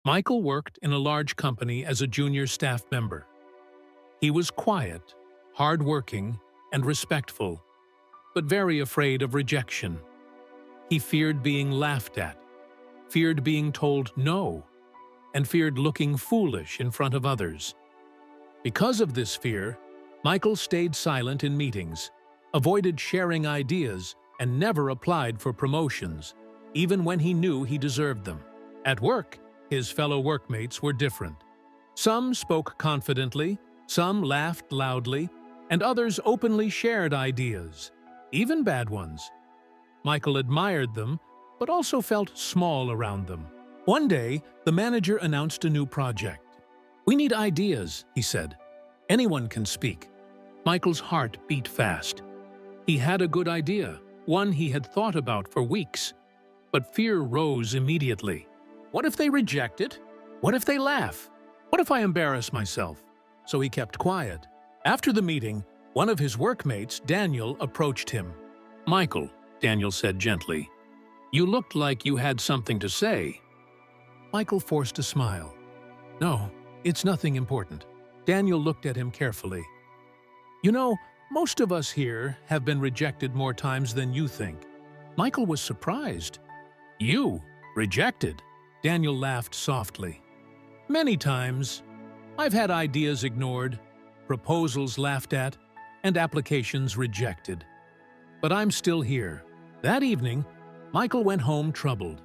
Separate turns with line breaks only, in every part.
Michael worked in a large company as a junior staff member. He was quiet, hard-working, and respectful, but very afraid of rejection. He feared being laughed at, feared being told no, and feared looking foolish in front of others. Because of this fear, Michael stayed silent in meetings, avoided sharing ideas, and never applied for promotions, even when he knew he deserved them. At work, his fellow workmates were different. Some spoke confidently, some laughed loudly, and others openly shared ideas, even bad ones. Michael admired them, but also felt small around them. One day, the manager announced a new project. "We need ideas," he said. "Anyone can speak." Michael's heart beat fast. He had a good idea, one he had thought about for weeks. But fear rose immediately. What if they reject it? What if they laugh? What if I embarrass myself? So he kept quiet. After the meeting, one of his workmates, Daniel, approached him. "Michael," Daniel said gently, "you looked like you had something to say." Michael forced a smile. "No, it's nothing important." Daniel looked at him carefully. "You know, most of us here have been rejected more times than you think." Michael was surprised. "You? Rejected?" Daniel laughed softly. "Many times. I've had ideas ignored, proposals laughed at, and applications rejected. But I'm still here." That evening, Michael went home troubled.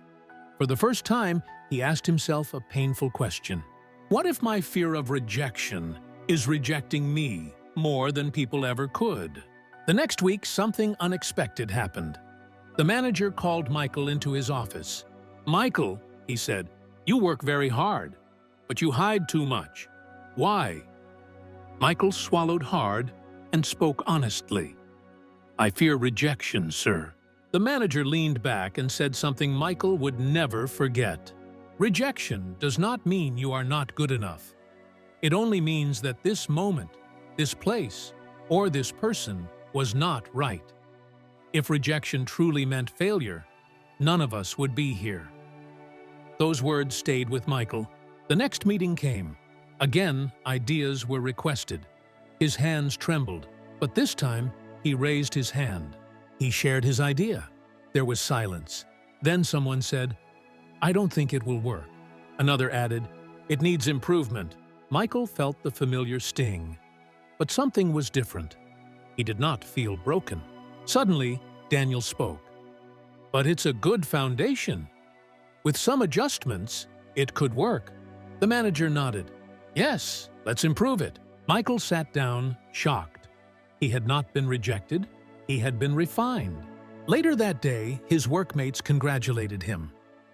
For the first time, he asked himself a painful question. What if my fear of rejection is rejecting me more than people ever could? The next week, something unexpected happened. The manager called Michael into his office. "Michael," he said, "you work very hard, but you hide too much. Why?" Michael swallowed hard and spoke honestly. "I fear rejection, sir." The manager leaned back and said something Michael would never forget. Rejection does not mean you are not good enough. It only means that this moment, this place, or this person was not right. If rejection truly meant failure, none of us would be here. Those words stayed with Michael. The next meeting came. Again, ideas were requested. His hands trembled, but this time he raised his hand. He shared his idea. There was silence. Then someone said, "I don't think it will work." Another added, "It needs improvement." Michael felt the familiar sting. But something was different. He did not feel broken. Suddenly, Daniel spoke. "But it's a good foundation. With some adjustments, it could work." The manager nodded. "Yes, let's improve it." Michael sat down, shocked. He had not been rejected. He had been refined. Later that day, his workmates congratulated him.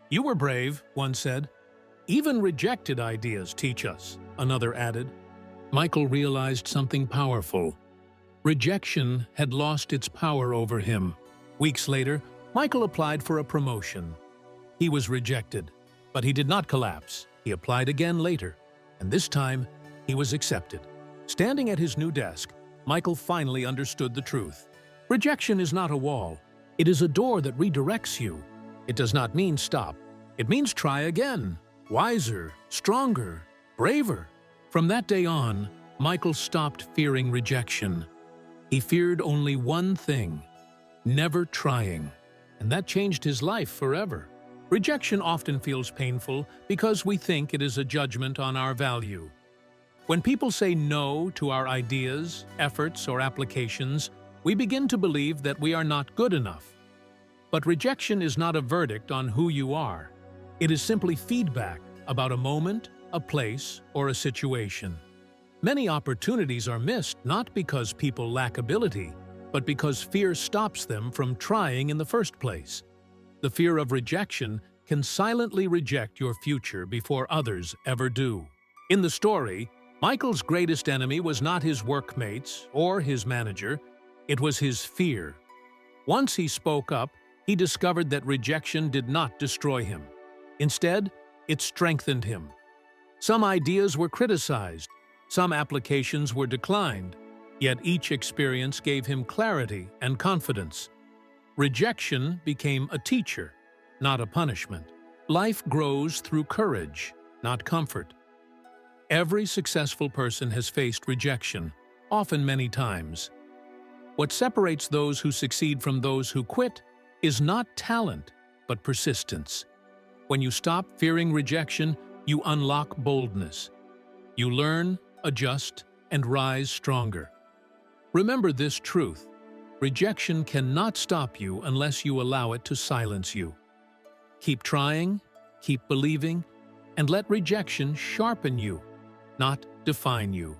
"You were brave," one said. "Even rejected ideas teach us," another added. Michael realized something powerful. Rejection had lost its power over him. Weeks later, Michael applied for a promotion. He was rejected, but he did not collapse. He applied again later, and this time, he was accepted. Standing at his new desk, Michael finally understood the truth. Rejection is not a wall. It is a door that redirects you. It does not mean stop. It means try again. Wiser, stronger, braver. From that day on, Michael stopped fearing rejection. He feared only one thing: never trying. And that changed his life forever. Rejection often feels painful because we think it is a judgment on our value. When people say no to our ideas, efforts, or applications, we begin to believe that we are not good enough. But rejection is not a verdict on who you are. It is simply feedback about a moment, a place, or a situation. Many opportunities are missed not because people lack ability, but because fear stops them from trying in the first place. The fear of rejection can silently reject your future before others ever do. In the story, Michael's greatest enemy was not his workmates or his manager, it was his fear. Once he spoke up, he discovered that rejection did not destroy him. Instead, it strengthened him. Some ideas were criticized, some applications were declined, yet each experience gave him clarity and confidence. Rejection became a teacher, not a punishment. Life grows through courage, not comfort. Every successful person has faced rejection, often many times. What separates those who succeed from those who quit is not talent, but persistence. When you stop fearing rejection, you unlock boldness. You learn, adjust, and rise stronger. Remember this truth: rejection cannot stop you unless you allow it to silence you. Keep trying, keep believing, and let rejection sharpen you, not define you.